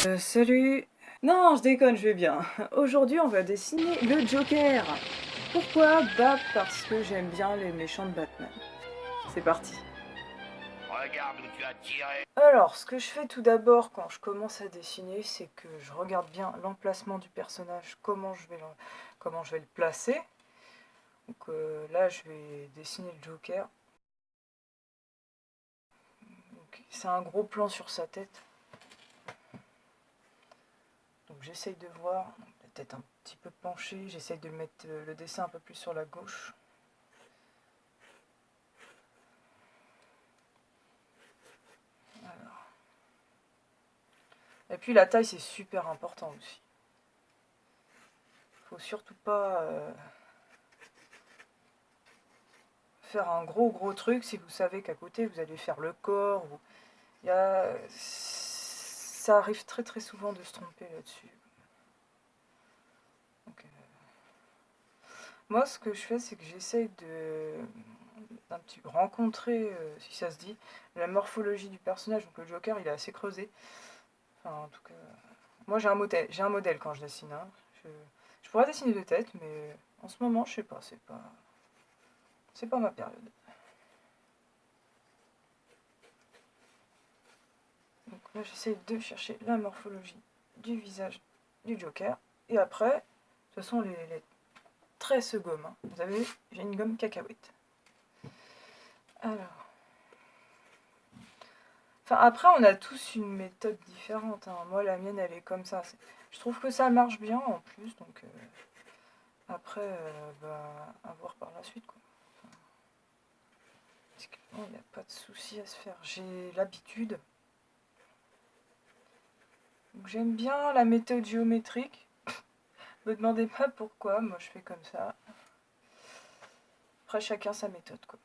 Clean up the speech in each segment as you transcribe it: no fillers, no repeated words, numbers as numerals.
Salut. Non, je déconne, je vais bien. Aujourd'hui, on va dessiner le Joker. Pourquoi? Bah parce que j'aime bien les méchants de Batman. C'est parti. Regarde où tu as tiré. Alors, ce que je fais tout d'abord quand je commence à dessiner, c'est que je regarde bien l'emplacement du personnage, comment je vais le placer. Donc là, je vais dessiner le Joker. C'est un gros plan sur sa tête. Donc j'essaye de voir, la tête un petit peu penchée, j'essaye de mettre le dessin un peu plus sur la gauche. Alors. Et puis la taille c'est super important aussi. Faut surtout pas faire un gros truc si vous savez qu'à côté vous allez faire le corps. Ou... Ça arrive très souvent de se tromper là-dessus. Donc, moi ce que je fais c'est que j'essaye d'un petit rencontrer, si ça se dit, la morphologie du personnage. Donc le Joker il est assez creusé. Enfin en tout cas, moi j'ai un modèle quand je dessine. Hein. Je pourrais dessiner de tête, mais en ce moment je sais pas, c'est pas ma période. Donc là j'essaie de chercher la morphologie du visage du Joker. Et après, ce sont les traits se gomment. Hein. Vous avez, j'ai une gomme cacahuète. Alors. Enfin après on a tous une méthode différente. Hein. Moi la mienne elle est comme ça. Je trouve que ça marche bien en plus. Donc après, à voir par la suite quoi. Il n'y a pas de souci à se faire. J'ai l'habitude. Donc j'aime bien la méthode géométrique. Me demandez pas pourquoi, moi je fais comme ça. Après chacun sa méthode quoi.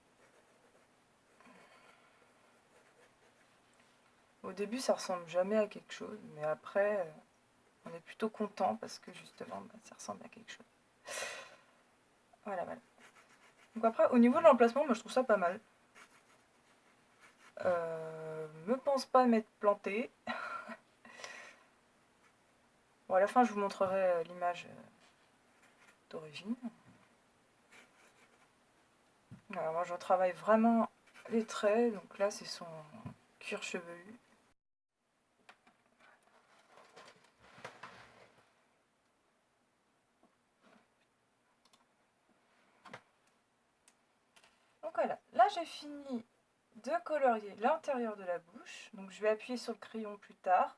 Au début ça ressemble jamais à quelque chose, mais après on est plutôt content parce que justement ça ressemble à quelque chose. Voilà. Donc après au niveau de l'emplacement, moi je trouve ça pas mal. Me pense pas m'être planté. Bon à la fin je vous montrerai l'image d'origine. Alors moi je travaille vraiment les traits, donc là c'est son cuir chevelu. Donc voilà, là j'ai fini de colorier l'intérieur de la bouche, donc je vais appuyer sur le crayon plus tard.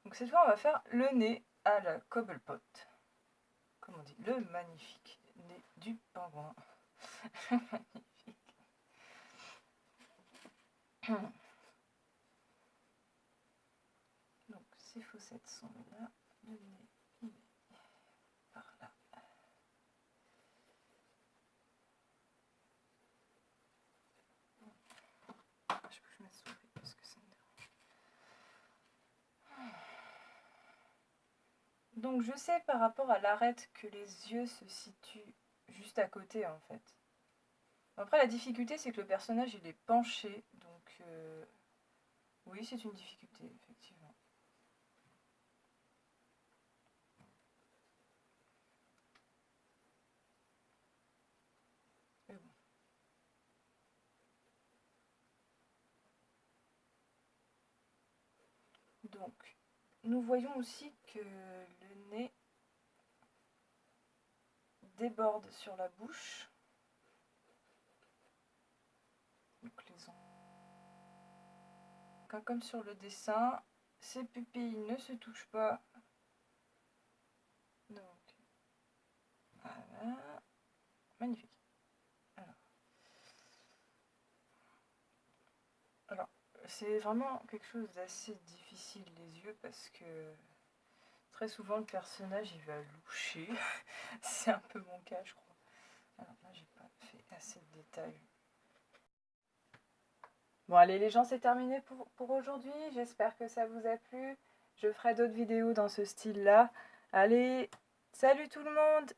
Donc cette fois on va faire le nez à la Cobblepot, comme on dit, le magnifique nez du pingouin. Magnifique. Donc ces fossettes sont là, le nez il est par là. Je bouge ma souris parce que ça me dérange. Donc je sais par rapport à l'arête que les yeux se situent juste à côté en fait. Après la difficulté c'est que le personnage il est penché, donc oui c'est une difficulté effectivement. Mais bon. Donc nous voyons aussi que le nez déborde sur la bouche. Donc les ongles, comme sur le dessin, ces pupilles ne se touchent pas. Donc voilà, magnifique. Alors c'est vraiment quelque chose d'assez difficile les yeux parce que très souvent le personnage il va loucher. C'est un peu mon cas je crois. Alors là j'ai pas fait assez de détails. Bon allez les gens, c'est terminé pour aujourd'hui. J'espère que ça vous a plu. Je ferai d'autres vidéos dans ce style là. Allez, salut tout le monde!